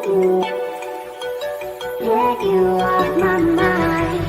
Get you off my mind.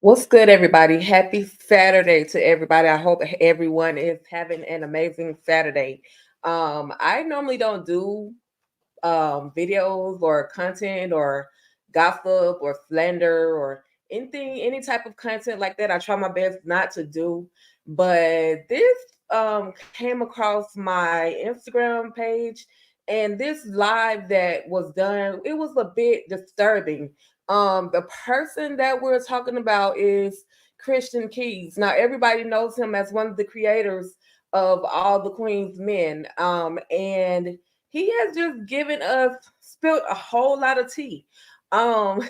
What's good, everybody? Happy Saturday to everybody. I hope everyone is having an amazing Saturday. I normally don't do videos or content or gossip or slander or any type of content like that. I try my best not to do, but this came across my Instagram page, and this live that was done, it was a bit disturbing. The person that we're talking about is Christian Keys. Now everybody knows him as one of the creators of All the Queen's Men. And he has just given us spilled a whole lot of tea. Um,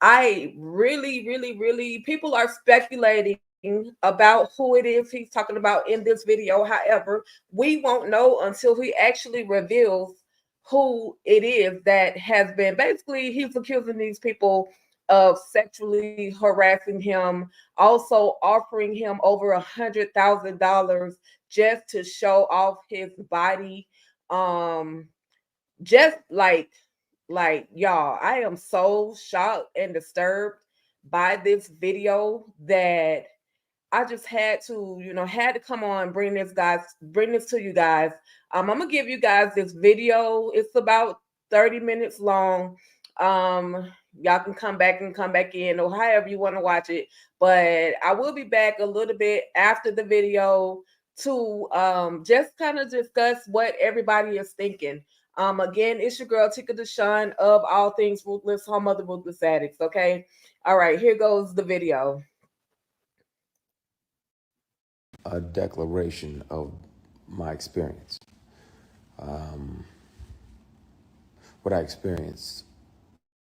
I really people are speculating about who it is he's talking about in this video. However, we won't know until he actually reveals who it is that has been basically he's accusing these people of sexually harassing him, also offering him over $100,000 just to show off his body. um just like y'all, I am so shocked and disturbed by this video that I just had to, had to come on, bring this to you guys. I'm gonna give you guys this video. It's about 30 minutes long. Y'all can come back in, or however you want to watch it. But I will be back a little bit after the video to just kind of discuss what everybody is thinking. Again, it's your girl Tika Deshawn of All Things Ruthless, home of the Ruthless Addicts. Okay, all right, here goes the video. A declaration of my experience. What I experienced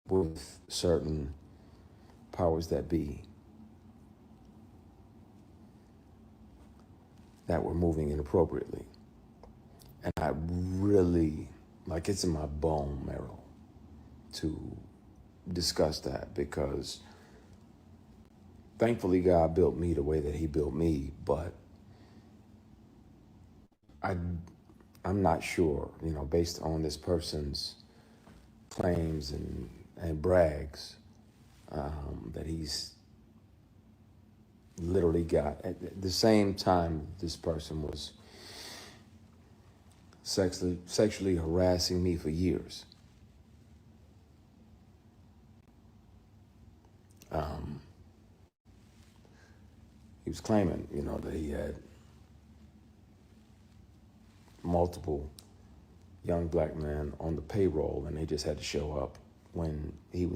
with certain powers that be that were moving inappropriately. And I really, like, it's in my bone marrow to discuss that, because thankfully God built me the way that he built me, but I'm not sure, based on this person's claims and brags, that he's literally got, at the same time this person was sexually harassing me for years. He was claiming, that he had multiple young black men on the payroll, and they just had to show up when he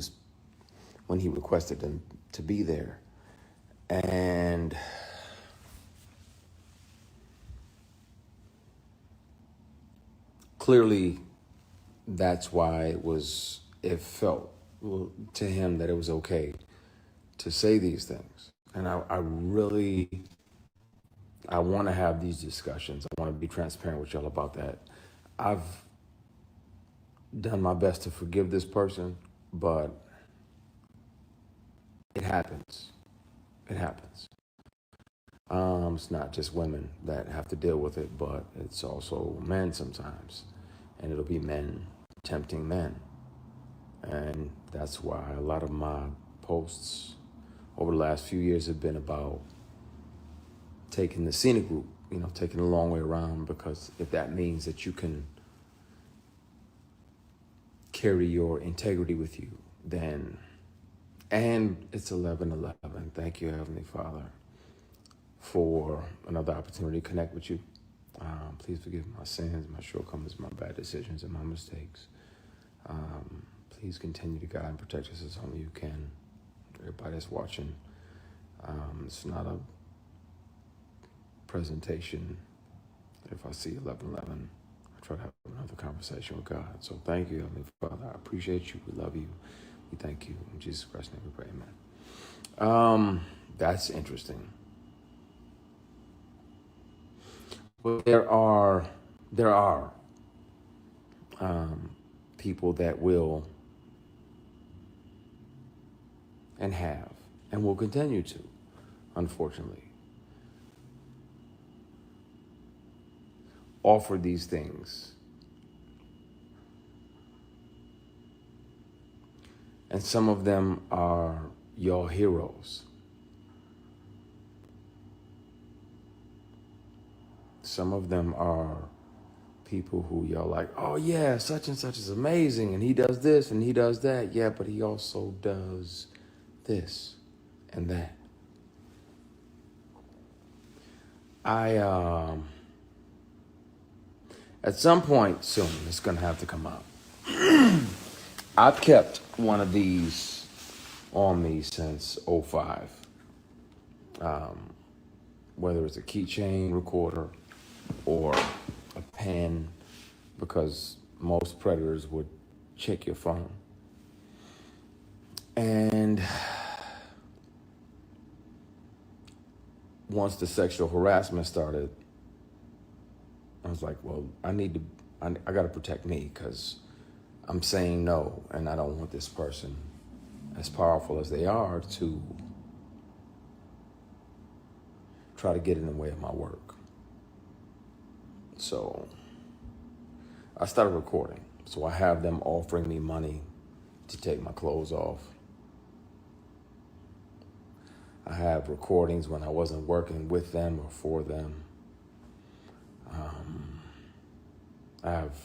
requested them to be there. And clearly that's why it felt to him that it was okay to say these things. And I want to have these discussions. I want to be transparent with y'all about that. I've done my best to forgive this person, but it happens. It happens. It's not just women that have to deal with it, but it's also men sometimes. And it'll be men tempting men. And that's why a lot of my posts over the last few years have been about taking the scenic route, taking the long way around, because if that means that you can carry your integrity with you, then, and it's 11:11. Thank you, Heavenly Father, for another opportunity to connect with you. Please forgive my sins, my shortcomings, my bad decisions, and my mistakes. Please continue to guide and protect us as only you can. Everybody that's watching, it's not a presentation. If I see 11:11, I try to have another conversation with God. So thank you, Heavenly Father. I appreciate you. We love you. We thank you. In Jesus Christ's name we pray, amen. That's interesting. Well, there are people that will and have and will continue to, unfortunately, offer these things. And some of them are your heroes. Some of them are people who y'all like, oh yeah, such and such is amazing, and he does this and he does that. Yeah, but he also does this and that. At some point soon, it's gonna have to come out. I've kept one of these on me since '05. Whether it's a keychain recorder or a pen, because most predators would check your phone. And once the sexual harassment started, I was like, well, I got to protect me, because I'm saying no, and I don't want this person, as powerful as they are, to try to get in the way of my work. So I started recording. So I have them offering me money to take my clothes off. I have recordings when I wasn't working with them or for them. I have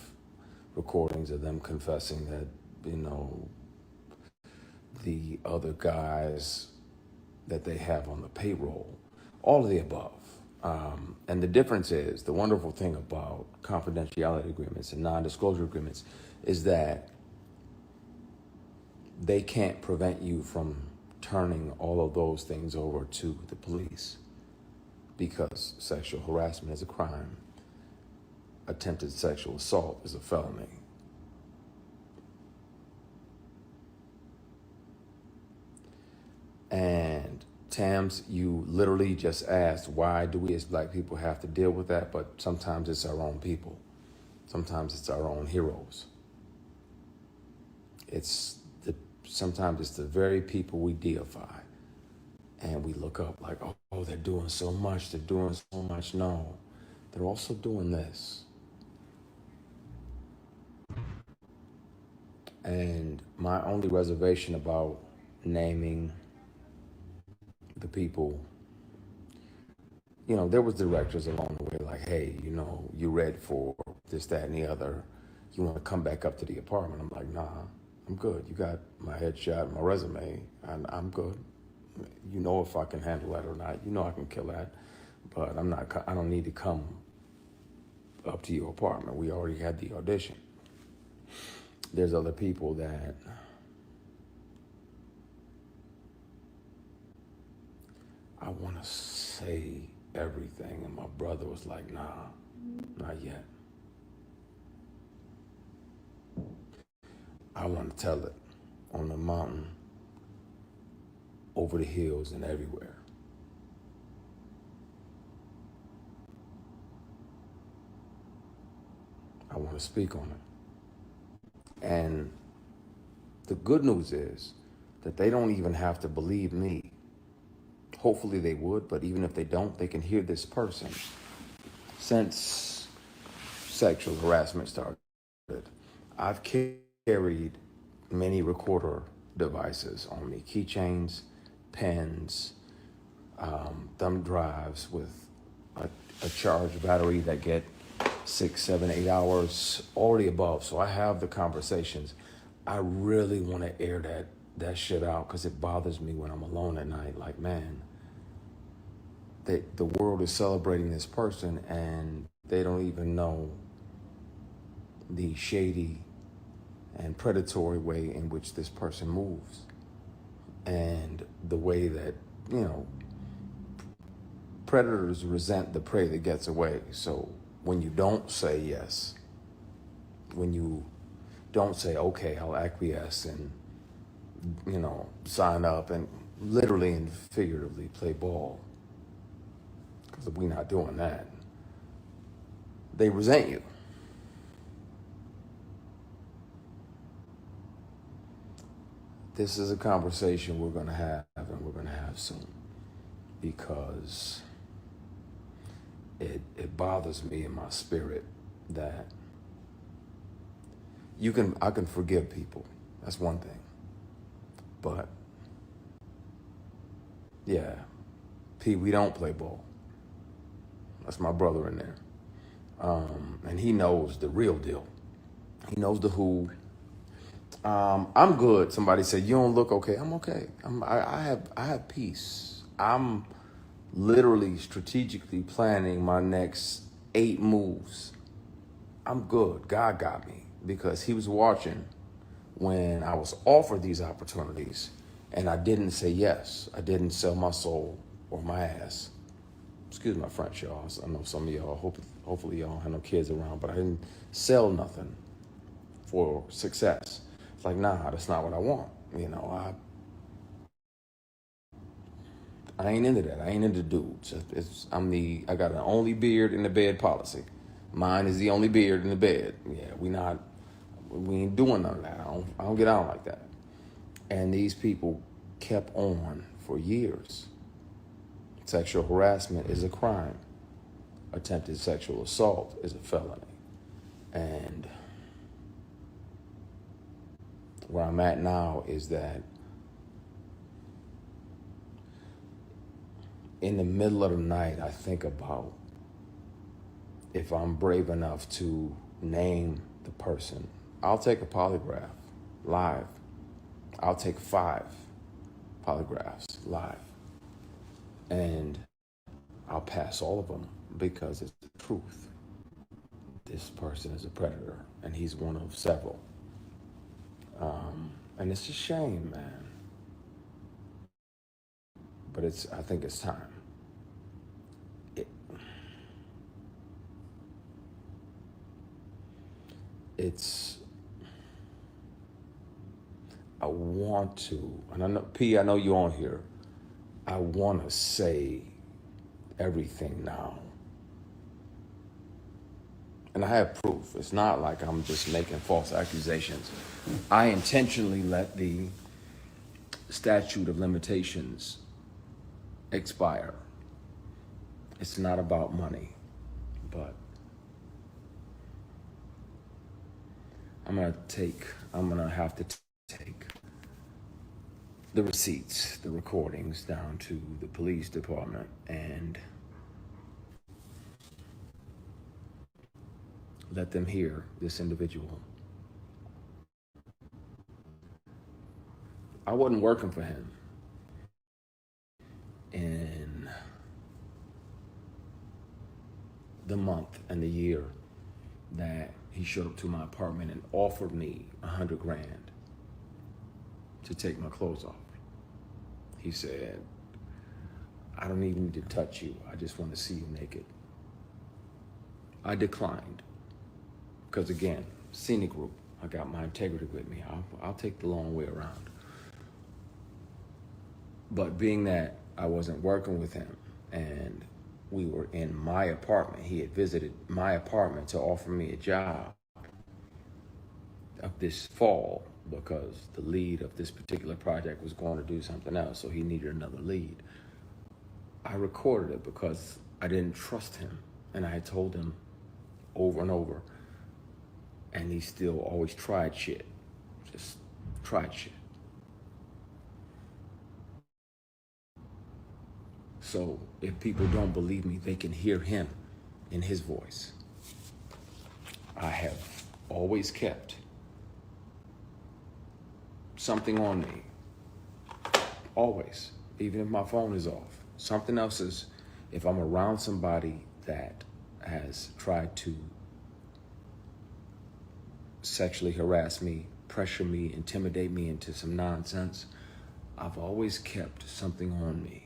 recordings of them confessing that, the other guys that they have on the payroll, all of the above. And the difference is, the wonderful thing about confidentiality agreements and non-disclosure agreements is that they can't prevent you from turning all of those things over to the police, because sexual harassment is a crime. Attempted sexual assault is a felony. And Tams, you literally just asked, why do we as Black people have to deal with that? But sometimes it's our own people. Sometimes it's our own heroes. Sometimes it's the very people we deify. And we look up like, oh, they're doing so much. They're doing so much. No, they're also doing this. And my only reservation about naming the people, there was directors along the way like, hey, you read for this, that, and the other. You want to come back up to the apartment? I'm like, nah, I'm good. You got my headshot, my resume, and I'm good. If I can handle that or not. I can kill that, but I don't need to come up to your apartment. We already had the audition. There's other people that I want to say everything, and my brother was like, nah, not yet. I want to tell it on the mountain, over the hills, and everywhere. I want to speak on it. And the good news is that they don't even have to believe me. Hopefully they would, but even if they don't, they can hear this person. Since sexual harassment started, I've carried many recorder devices on me, keychains, pens, thumb drives with a charged battery that get 6, 7, 8 hours, all the above. So I have the conversations. I really want to air that shit out, because it bothers me when I'm alone at night. Like, man, the world is celebrating this person, and they don't even know the shady and predatory way in which this person moves, and the way that, predators resent the prey that gets away. So when you don't say yes, when you don't say, okay, I'll acquiesce and, sign up and literally and figuratively play ball, because we're not doing that, they resent you. This is a conversation we're going to have, and we're going to have soon, because it bothers me in my spirit that I can forgive people. That's one thing. But yeah, P, we don't play ball. That's my brother in there. And he knows the real deal. He knows the who. I'm good. Somebody said, you don't look okay. I'm okay. I have peace. I'm literally strategically planning my next 8 moves. I'm good. God got me, because he was watching when I was offered these opportunities and I didn't say yes. I didn't sell my soul or my ass. Excuse my French, y'all. I know some of y'all, hopefully y'all have no kids around, but I didn't sell nothing for success. It's like, nah, that's not what I want. I ain't into that. I ain't into dudes. I got an only beard in the bed policy. Mine is the only beard in the bed. Yeah, we ain't doing none of that. I don't get out like that. And these people kept on for years. Sexual harassment is a crime. Attempted sexual assault is a felony. And where I'm at now is that in the middle of the night, I think about if I'm brave enough to name the person. I'll take a polygraph live. I'll take 5 polygraphs live. And I'll pass all of them, because it's the truth. This person is a predator, and he's one of several. And it's a shame, man. But I think it's time. I want to, and I know, P, I know you're on here. I want to say everything now. And I have proof. It's not like I'm just making false accusations. I intentionally let the statute of limitations expire. It's not about money, but I'm gonna have to take the receipts, the recordings down to the police department and let them hear this individual. I wasn't working for him in the month and the year that he showed up to my apartment and offered me $100,000 to take my clothes off. He said, I don't even need to touch you. I just want to see you naked. I declined. Because again, scenic route. I got my integrity with me. I'll take the long way around. But being that I wasn't working with him and we were in my apartment, he had visited my apartment to offer me a job of this fall, because the lead of this particular project was going to do something else, so he needed another lead. I recorded it because I didn't trust him, and I had told him over and over, and he still always tried shit. Just tried shit. So if people don't believe me, they can hear him in his voice. I have always kept something on me. Always. Even if my phone is off. Something else is, if I'm around somebody that has tried to sexually harass me, pressure me, intimidate me into some nonsense, I've always kept something on me.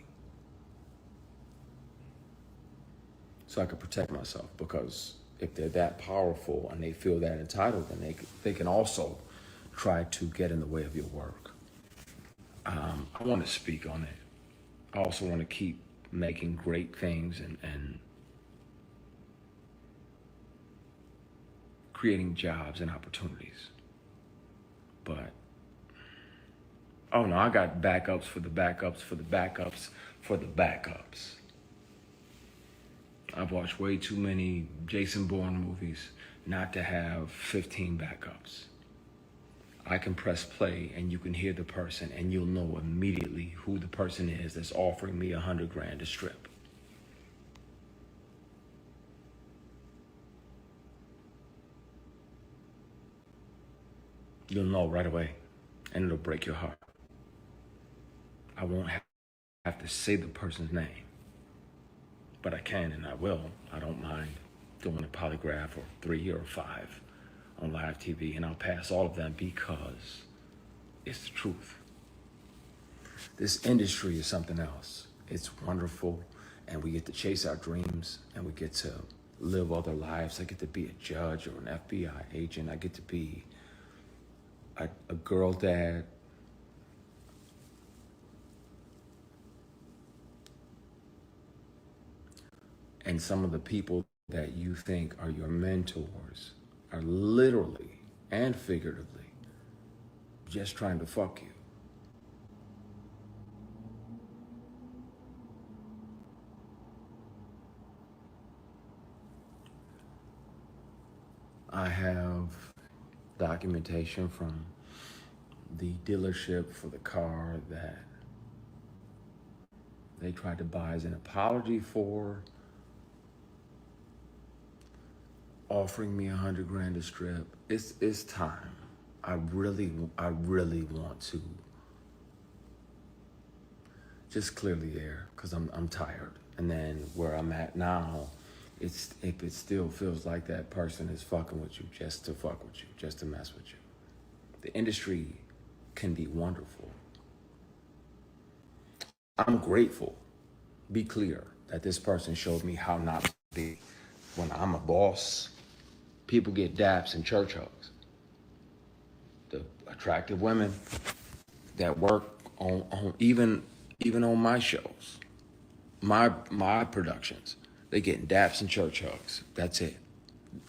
so I could protect myself. Because if they're that powerful and they feel that entitled, then they can also try to get in the way of your work. I want to speak on it. I also want to keep making great things and creating jobs and opportunities. But, oh no, I got backups for the backups for the backups for the backups. I've watched way too many Jason Bourne movies not to have 15 backups. I can press play and you can hear the person and you'll know immediately who the person is that's offering me $100,000 to strip. You'll know right away, and it'll break your heart. I won't have to say the person's name, but I can and I will. I don't mind doing a polygraph or 3 or 5 on live TV, and I'll pass all of them because it's the truth. This industry is something else. It's wonderful, and we get to chase our dreams, and we get to live other lives. I get to be a judge or an FBI agent. I get to be a girl dad. And some of the people that you think are your mentors are literally and figuratively just trying to fuck you. I have documentation from the dealership for the car that they tried to buy as an apology for offering me $100,000 to strip. It's time. I really want to just clear the air because I'm tired. And then where I'm at now, if it still feels like that person is fucking with you just to fuck with you, just to mess with you. The industry can be wonderful. I'm grateful, be clear, that this person showed me how not to be. When I'm a boss, people get daps and church hugs. The attractive women that work on even on my shows, my productions, they get daps and church hugs. That's it.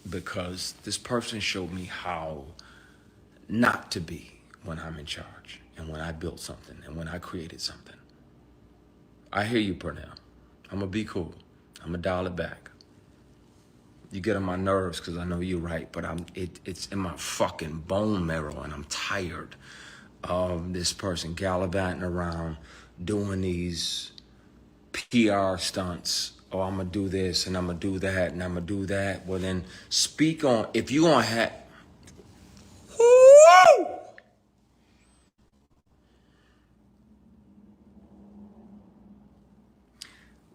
Because this person showed me how not to be when I'm in charge and when I built something and when I created something. I hear you, Pernell. I'm gonna be cool. I'm gonna dial it back. You get on my nerves because I know you're right, but it's in my fucking bone marrow, and I'm tired of this person gallivanting around doing these PR stunts. Oh, I'm gonna do this and I'm gonna do that and I'm gonna do that. Well, then speak on, if you gonna have, woo!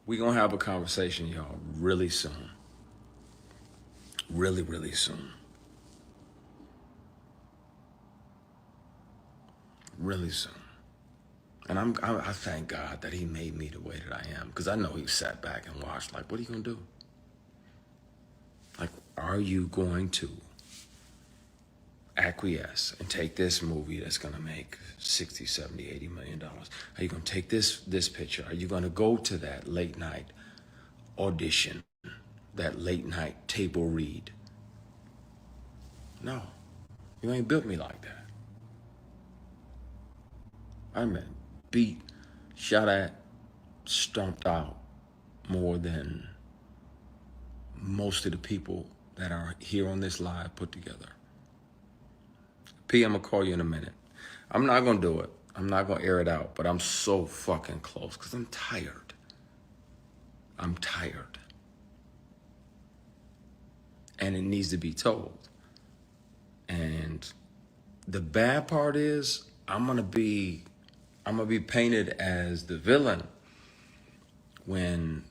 We gonna have a conversation, y'all, really soon. Really soon. Really soon. And I thank God that he made me the way that I am, because I know he sat back and watched, like, what are you gonna do? Like, are you going to acquiesce and take this movie that's gonna make 60, 70, $80 million? Are you gonna take this picture? Are you gonna go to that late night audition, that late night table read? No, you ain't built me like that. I'm beat, shot at, stomped out more than most of the people that are here on this live put together. P, I'm gonna call you in a minute. I'm not gonna do it. I'm not gonna air it out, but I'm so fucking close because I'm tired. I'm tired. And it needs to be told. And the bad part is I'm gonna be painted as the villain when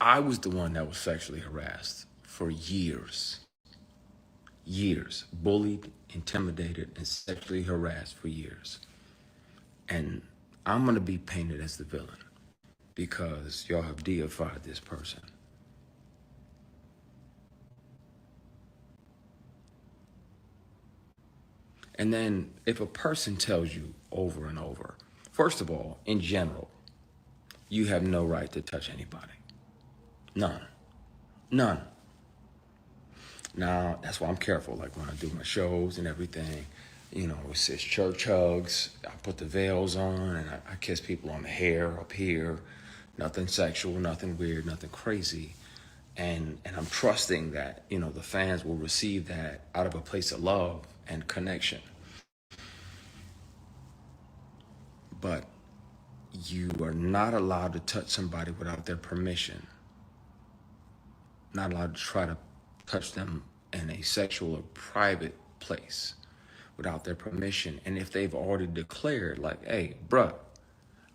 I was the one that was sexually harassed for years. Years. Bullied, intimidated, and sexually harassed for years. And I'm gonna be painted as the villain because y'all have deified this person. And then if a person tells you over and over, first of all, in general, you have no right to touch anybody. None. None. Now, that's why I'm careful. Like when I do my shows and everything, you know, it says church hugs. I put the veils on and I kiss people on the hair up here. Nothing sexual, nothing weird, nothing crazy. And I'm trusting that, you know, the fans will receive that out of a place of love and connection. But you are not allowed to touch somebody without their permission. Not allowed to try to touch them in a sexual or private place without their permission. And if they've already declared, like, hey, bruh,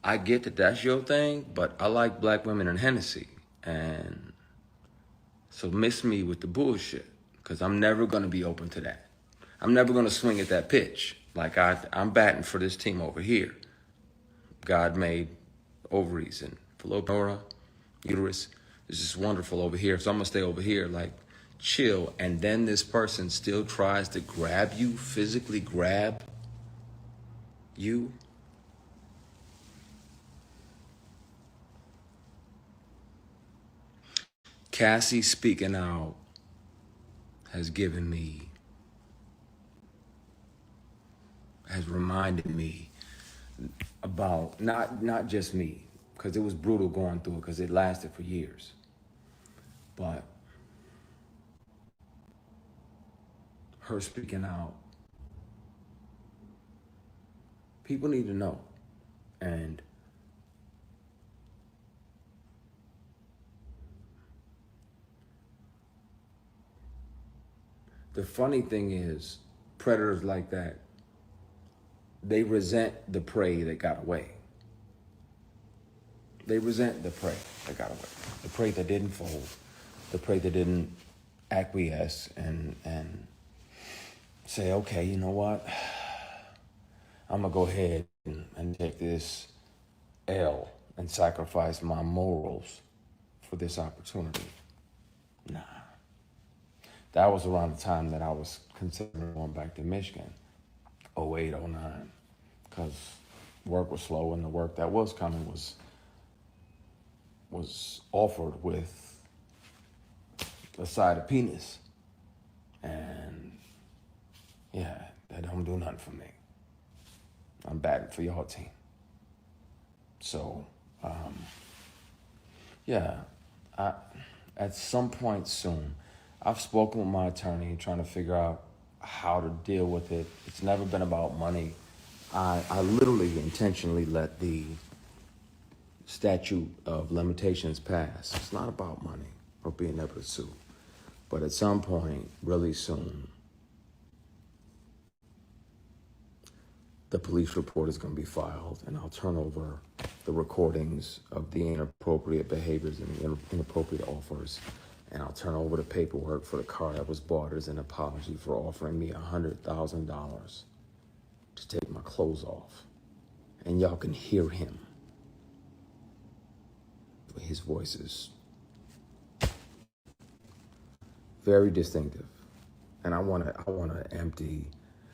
I get that that's your thing, but I like black women and Hennessy. And so miss me with the bullshit, because I'm never going to be open to that. I'm never going to swing at that pitch. Like I'm batting for this team over here. God made ovaries and fallopian, uterus. It's just wonderful over here. So I'm going to stay over here, like, chill. And then this person still tries to grab you, physically grab you. Cassie speaking out has reminded me about not just me, because it was brutal going through it, because it lasted for years. But her speaking out, people need to know. And the funny thing is, predators like that, they resent the prey that got away. They resent the prey that got away. The prey that didn't fold. The prey that didn't acquiesce and say, okay, you know what? I'm gonna go ahead and take this L and sacrifice my morals for this opportunity. Nah. That was around the time that I was considering going back to Michigan, 08, 09, because work was slow and the work that was coming was offered with a side of penis. And yeah, that don't do nothing for me. I'm batting for y'all team. So, at some point soon, I've spoken with my attorney trying to figure out how to deal with it. It's never been about money. I literally intentionally let the statute of limitations pass. It's not about money or being able to sue. But at some point, really soon, the police report is going to be filed, and I'll turn over the recordings of the inappropriate behaviors and the inappropriate offers, and I'll turn over the paperwork for the car that was bought as an apology for offering me $100,000 to take my clothes off. And y'all can hear him. His voice is very distinctive. And I wanna empty,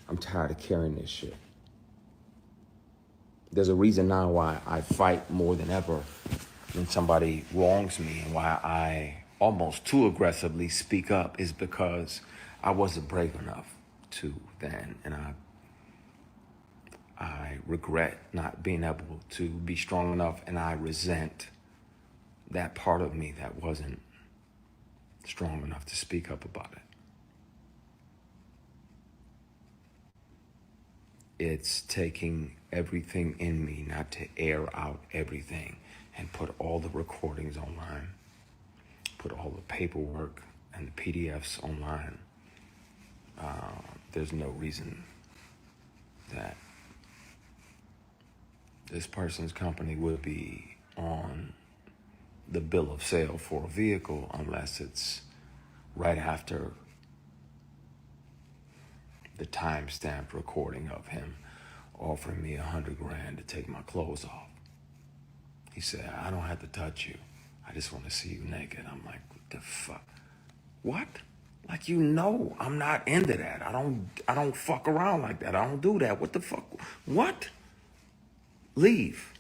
I'm tired of carrying this shit. There's a reason now why I fight more than ever when somebody wrongs me, and why I almost too aggressively speak up is because I wasn't brave enough to then, and I regret not being able to be strong enough, and I resent that part of me that wasn't strong enough to speak up about it. It's taking everything in me not to air out everything and put all the recordings online, put all the paperwork and the PDFs online. There's no reason that this person's company would be on the bill of sale for a vehicle unless it's right after the time-stamped recording of him offering me $100,000 to take my clothes off. He said, I don't have to touch you. I just want to see you naked. I'm like, what the fuck? What? Like, you know, I'm not into that. I don't fuck around like that. I don't do that. What the fuck? What? Leave.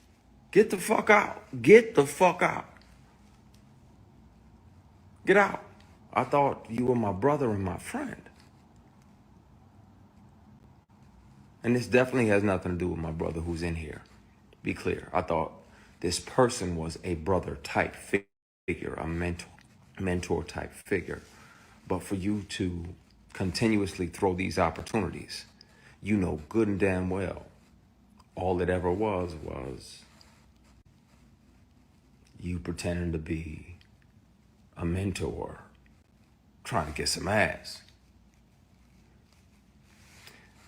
Get the fuck out. Get the fuck out. Get out. I thought you were my brother and my friend. And this definitely has nothing to do with my brother who's in here. Be clear. I thought this person was a brother type figure, a mentor type figure. But for you to continuously throw these opportunities, you know good and damn well, all it ever was you pretending to be a mentor, trying to get some ass.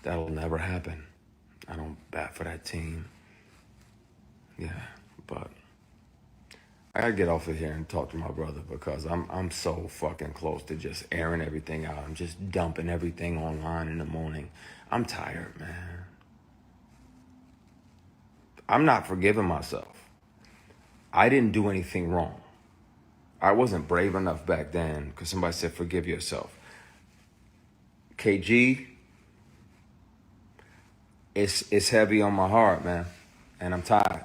That'll never happen. I don't bat for that team. Yeah, but I gotta get off of here and talk to my brother because I'm so fucking close to just airing everything out. I'm just dumping everything online in the morning. I'm tired, man. I'm not forgiving myself. I didn't do anything wrong. I wasn't brave enough back then because somebody said, forgive yourself. KG, it's heavy on my heart, man. And I'm tired.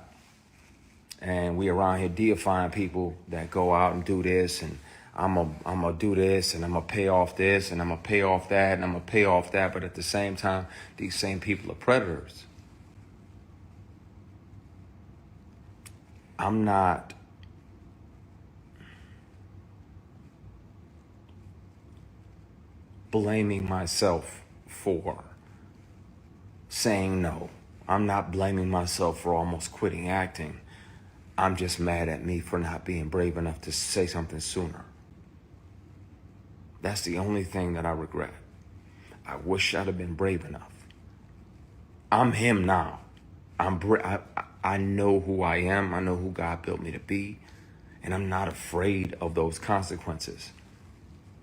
And we around here deifying people that go out and do this, and I'm gonna do this, and I'm gonna pay off this, and I'm gonna pay off that, and I'm gonna pay off that. But at the same time, these same people are predators. I'm not blaming myself for saying no. I'm not blaming myself for almost quitting acting. I'm just mad at me for not being brave enough to say something sooner. That's the only thing that I regret. I wish I'd have been brave enough. I'm him now. I know who I am. I know who God built me to be. And I'm not afraid of those consequences.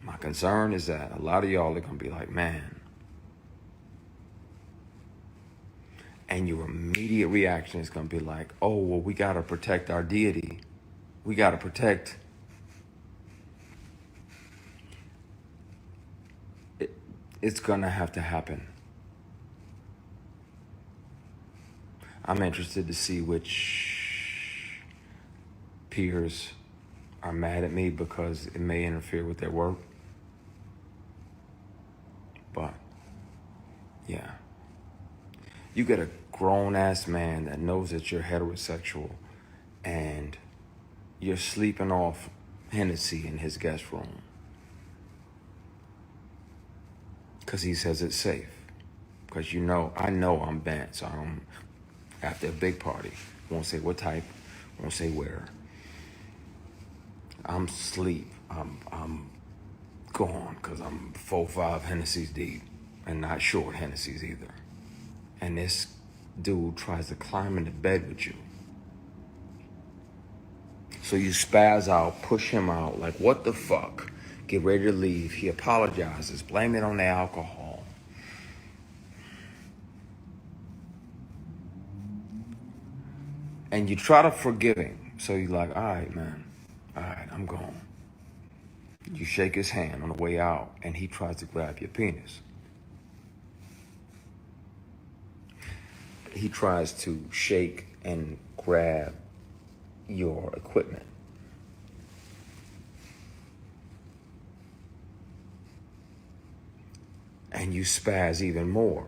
My concern is that a lot of y'all are going to be like, man. And your immediate reaction is going to be like, oh, well, we got to protect our deity. We got to protect. It's going to have to happen. I'm interested to see which peers are mad at me because it may interfere with their work. But, yeah. You get a grown-ass man that knows that you're heterosexual and you're sleeping off Hennessy in his guest room because he says it's safe. Because I know I'm bent, so I'm after a big party. Won't say what type, won't say where. I'm asleep. I'm gone because I'm 4-5 Hennessy's deep and not short Hennessy's either. And this dude tries to climb into bed with you. So you spaz out, push him out, like, what the fuck? Get ready to leave. He apologizes, blame it on the alcohol. And you try to forgive him. So you're like, all right, man. All right, I'm gone. You shake his hand on the way out, and he tries to grab your penis. He tries to shake and grab your equipment. And you spaz even more.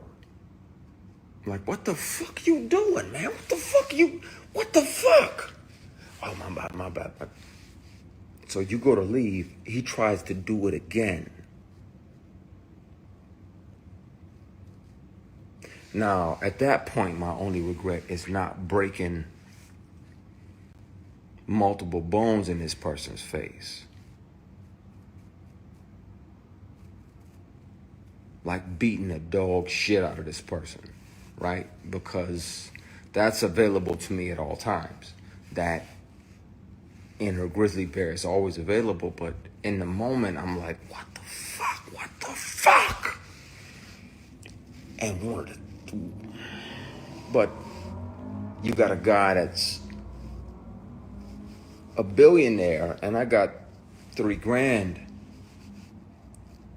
Like, what the fuck you doing, man? What the fuck? Oh, my bad. So you go to leave, he tries to do it again. Now, at that point, my only regret is not breaking multiple bones in this person's face. Like beating the dog shit out of this person, right? Because that's available to me at all times. That inner grizzly bear is always available, but in the moment, I'm like, what the fuck? And but you got a guy that's a billionaire, and I got $3 grand.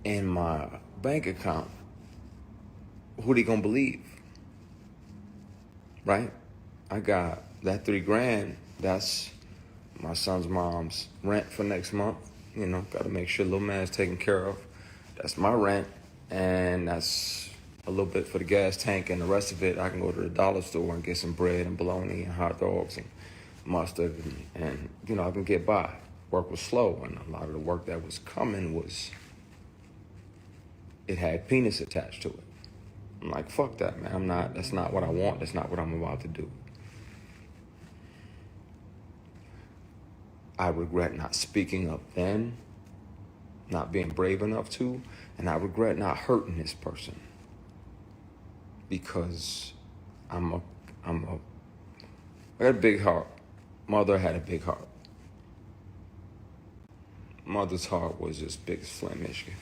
in my bank account, who they gonna believe? Right? I got that $3,000. That's my son's mom's rent for next month. You know, got to make sure little man's taken care of. That's my rent, and that's a little bit for the gas tank, and the rest of it I can go to the dollar store and get some bread and bologna and hot dogs and mustard, and you know I can get by. Work was slow, and a lot of the work that was coming was it had penis attached to it. I'm like, fuck that, man. I'm not. That's not what I want. That's not what I'm about to do. I regret not speaking up then, not being brave enough to, and I regret not hurting this person because I got a big heart. Mother had a big heart. Mother's heart was just big as Flint, Michigan.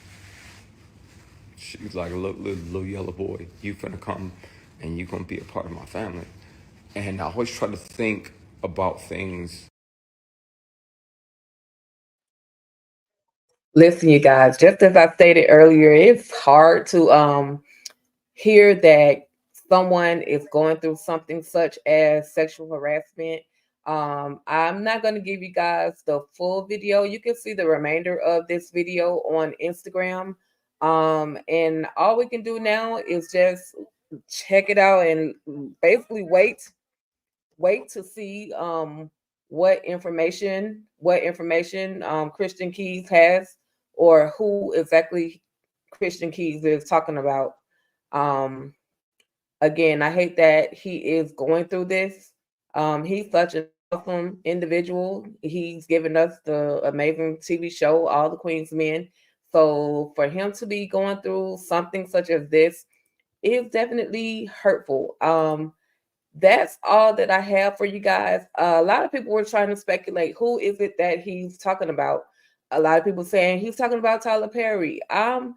She was like a little yellow boy. You finna come and you gonna be a part of my family. And I always try to think about things. Listen, you guys, just as I stated earlier, it's hard to hear that someone is going through something such as sexual harassment. I'm not going to give you guys the full video. You can see the remainder of this video on Instagram. And all we can do now is just check it out and basically wait to see what information Christian Keys has, or who exactly Christian Keys is talking about. Um, Again, I hate that he is going through this. He's such an awesome individual. He's given us the amazing TV show, All the Queen's Men. So for him to be going through something such as this is definitely hurtful. That's all that I have for you guys. A lot of people were trying to speculate who is it that he's talking about. A lot of people saying he's talking about Tyler Perry. I'm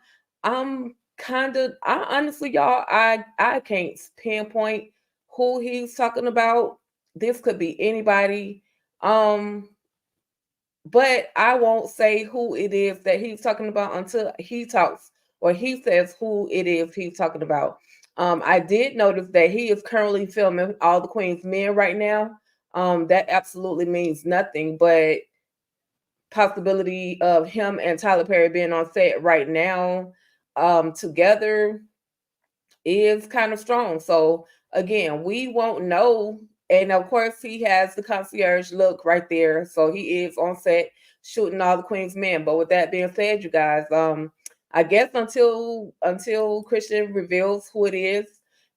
kind of, I honestly, y'all, I can't pinpoint who he's talking about. This could be anybody. Um, but I won't say who it is that he's talking about until he talks or he says who it is he's talking about. I did notice that he is currently filming All the Queen's Men right now. That absolutely means nothing, but possibility of him and Tyler Perry being on set right now together is kind of strong. So again, we won't know. And of course, he has the concierge look right there. So he is on set shooting All the Queen's Men. But with that being said, you guys, I guess until Christian reveals who it is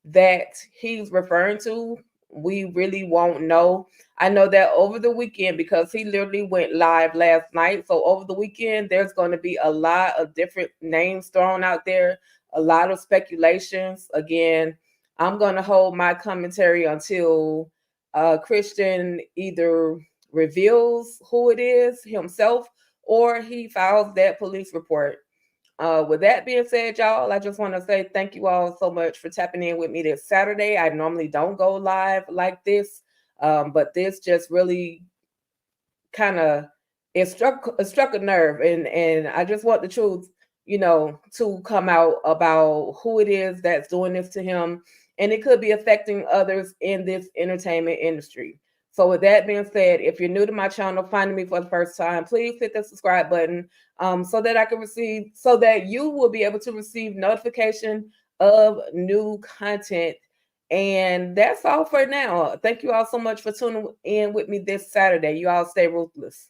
that he's referring to, we really won't know. I know that over the weekend, because he literally went live last night. So over the weekend, there's going to be a lot of different names thrown out there, a lot of speculations. Again, I'm going to hold my commentary until Christian either reveals who it is himself or he files that police report. With that being said, y'all, I just want to say thank you all so much for tapping in with me this Saturday. I normally don't go live like this, but this just really kind of it struck a nerve, and I just want the truth, to come out about who it is that's doing this to him, and it could be affecting others in this entertainment industry. So with that being said, if you're new to my channel, finding me for the first time, please hit the subscribe button, so that you will be able to receive notification of new content. And that's all for now. Thank you all so much for tuning in with me this Saturday. You all stay ruthless.